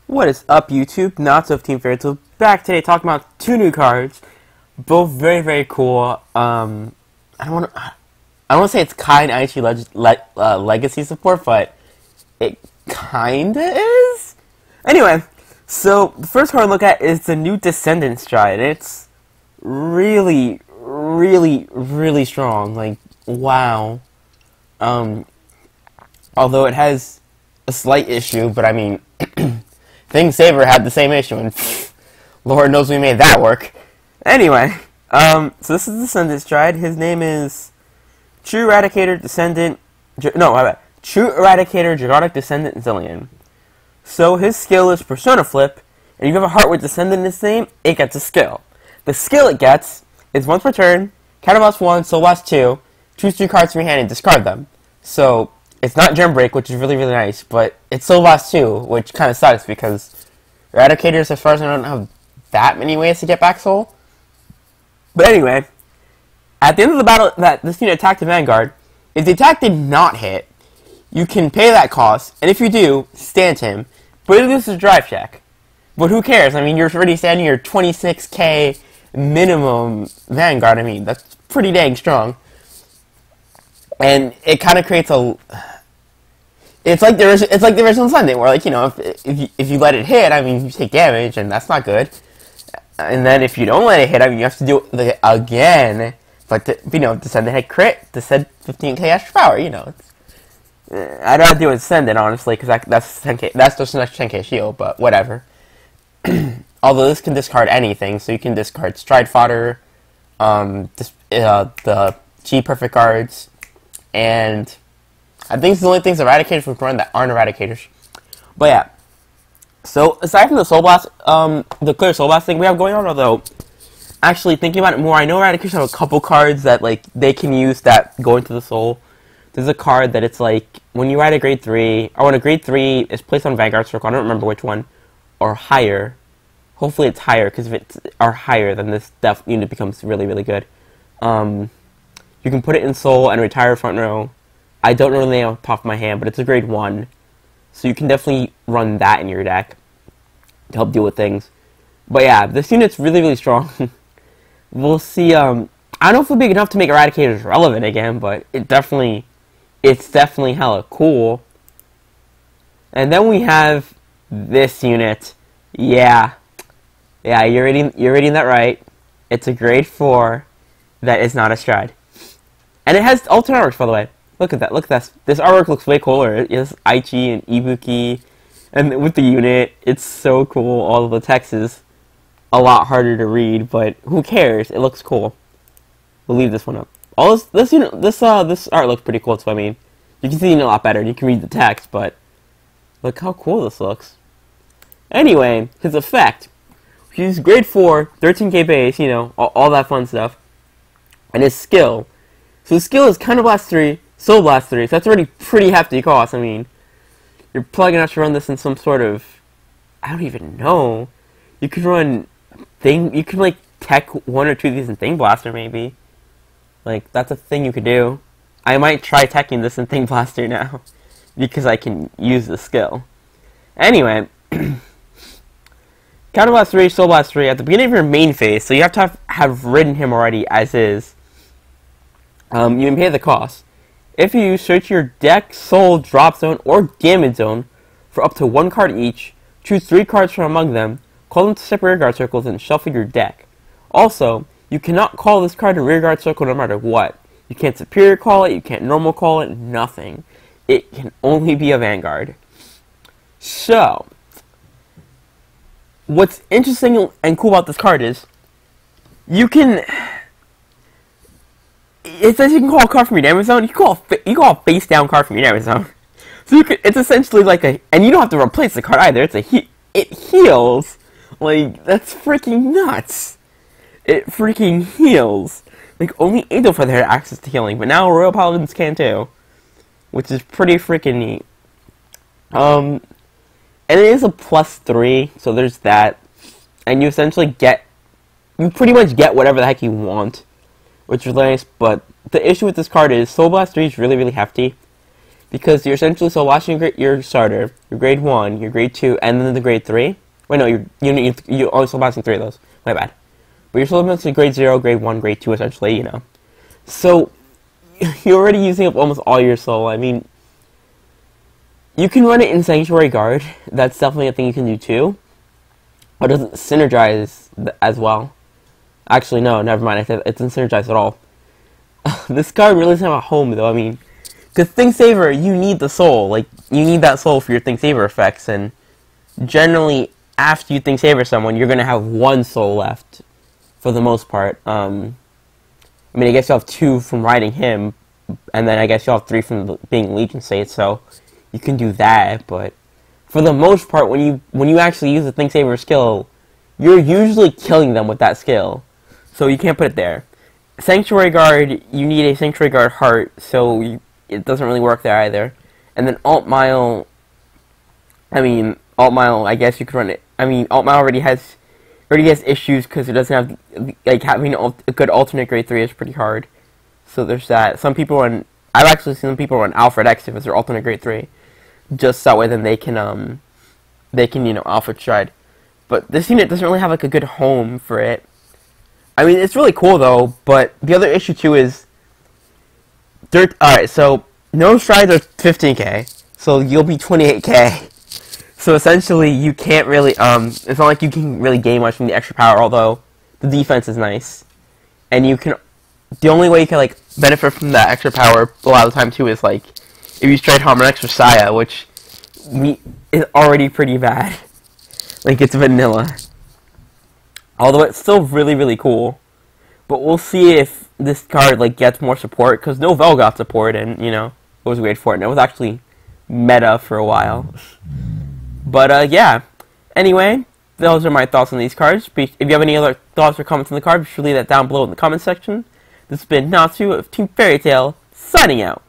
What is up, YouTube? Not so Team Favorite. So back today talking about two new cards, both very cool. I don't want to say it's kind actually legacy support, but it kinda is. Anyway, so the first card to look at is the new Descendant Stride. It's really strong. Like, wow. Although it has a slight issue, but I mean. Thing Saber had the same issue, and Lord knows we made that work. Anyway, so this is Descendant Stride. His name is True Eradicator True Eradicator Draconic Descendant Zillion. So his skill is Persona Flip, and if you have a heart with Descendant in his name, it gets a skill. The skill it gets is once per turn, counterblast 1, soul blast 2, choose 3 cards from your hand and discard them. So it's not Gem Break, which is really nice, but it's Soul Blast 2, which kind of sucks because Eradicators, as far as I don't have that many ways to get back Soul. But anyway, at the end of the battle that this unit attacked the Vanguard, if the attack did not hit, you can pay that cost, and if you do, stand him, but it loses a drive check. But who cares? I mean, you're already standing your 26k minimum Vanguard. I mean, that's pretty dang strong. And it kind of creates a. It's like the original Sunday, where, like, you know, if you let it hit, I mean, you take damage, and that's not good. And then if you don't let it hit, I mean, you have to do it again. But you know, Descendant hit crit, Descend 15k extra power. You know, I'd rather do Descendant, honestly, because that's 10k. That's just an extra 10k shield, but whatever. Although this can discard anything, so you can discard Stride Fodder, the G Perfect cards. And I think it's the only things Eradicators would run that aren't Eradicators. But yeah. So aside from the Soul Blast, the clear Soul Blast thing we have going on, although actually thinking about it more, I know Eradicators have a couple cards that like they can use that go into the Soul. There's a card that it's like when you ride a grade 3, or when a grade 3 is placed on Vanguard Circle, I don't remember which one, or higher. Hopefully it's higher, because if it's higher, then this def unit becomes really good. You can put it in Soul and retire front row. I don't know the name off the top of my hand, but it's a grade 1. So you can definitely run that in your deck to help deal with things. But yeah, this unit's really strong. We'll see. I don't know if it'll be big enough to make Eradicators relevant again, but it's definitely hella cool. And then we have this unit. Yeah, you're reading that right. It's a grade 4 that is not a Stride. And it has alternate artworks, by the way. Look at that. Look at that. This artwork looks way cooler. It has Aichi and Ibuki. And with the unit, it's so cool. All of the text is a lot harder to read, but who cares? It looks cool. We'll leave this one up. All this art looks pretty cool, so I mean, you can see it a lot better. You can read the text, but look how cool this looks. Anyway, his effect. He's grade 4, 13k base, you know, all that fun stuff. And his skill. So his skill is Counter Blast 3, Soul Blast 3, so that's already pretty hefty cost. I mean, you're probably going to have to run this in some sort of, I don't even know. You could run you could like tech 1 or 2 of these in Thing Blaster maybe. Like, that's a thing you could do. I might try teching this in Thing Blaster now, because I can use the skill. Anyway, Counter Blast 3, Soul Blast 3, at the beginning of your main phase, so you have to have ridden him already as is. You can pay the cost. If you search your deck, soul, drop zone, or damage zone for up to 1 card each, choose 3 cards from among them, call them to separate rearguard circles, and shuffle your deck. Also, you cannot call this card a rearguard circle no matter what. You can't superior call it, you can't normal call it, nothing. It can only be a Vanguard. So, what's interesting and cool about this card is, it says you can call a card from your damage zone. You call a face down card from your damage zone. So it's essentially like and you don't have to replace the card either. It heals. Like, that's freaking nuts. It freaking heals. Like, only Angel Feather had access to healing, but now Royal Paladins can too, which is pretty freaking neat. And it is a +3, so there's that. And you pretty much get whatever the heck you want, which is nice, but the issue with this card is Soul Blast 3 is really hefty. because you're essentially soul blasting your starter, your grade 1, your grade 2, and then the grade 3. Wait, no, you're only soul blasting 3 of those. My bad. But you're soul blasting grade 0, grade 1, grade 2, essentially, you know. So, you're already using up almost all your soul. I mean, you can run it in Sanctuary Guard. That's definitely a thing you can do too. But it doesn't synergize as well. Actually, no, never mind. It doesn't synergize at all. This card really doesn't have a home, though. I mean, because Thing Saver, you need the soul. Like, you need that soul for your Thing Saver effects. And generally, after you Thing Saver someone, you're going to have 1 soul left. For the most part. I mean, I guess you'll have 2 from riding him. And then I guess you'll have 3 from being Legion State. So, you can do that. But for the most part, when you actually use the Thing Saver skill, you're usually killing them with that skill. So you can't put it there. Sanctuary Guard, you need a Sanctuary Guard heart, so it doesn't really work there either. And then Alt Mile, I guess you could run it. I mean, Alt Mile already has issues because it doesn't have, like, having a good alternate grade 3 is pretty hard. So there's that. Some people run, I've actually seen some people run Alfred X if it's their alternate grade 3. Just that way then they can, Alpha Stride. But this unit doesn't really have, like, a good home for it. I mean, it's really cool, though, but the other issue, too, is... Alright, so, no strides are 15k, so you'll be 28k. So, essentially, you can't really, it's not like you can really gain much from the extra power, although the defense is nice. And you can... The only way you can, like, benefit from that extra power a lot of the time, too, is, like, if you stride Harmonex or Saya, which is already pretty bad. Like, it's vanilla. Although it's still really, really cool. But we'll see if this card, like, gets more support. Because Novell got support and, it was great for it. And it was actually meta for a while. But, yeah. Anyway, those are my thoughts on these cards. If you have any other thoughts or comments on the card, be sure to leave that down below in the comment section. This has been Natsu of Team Fairy Tail, signing out.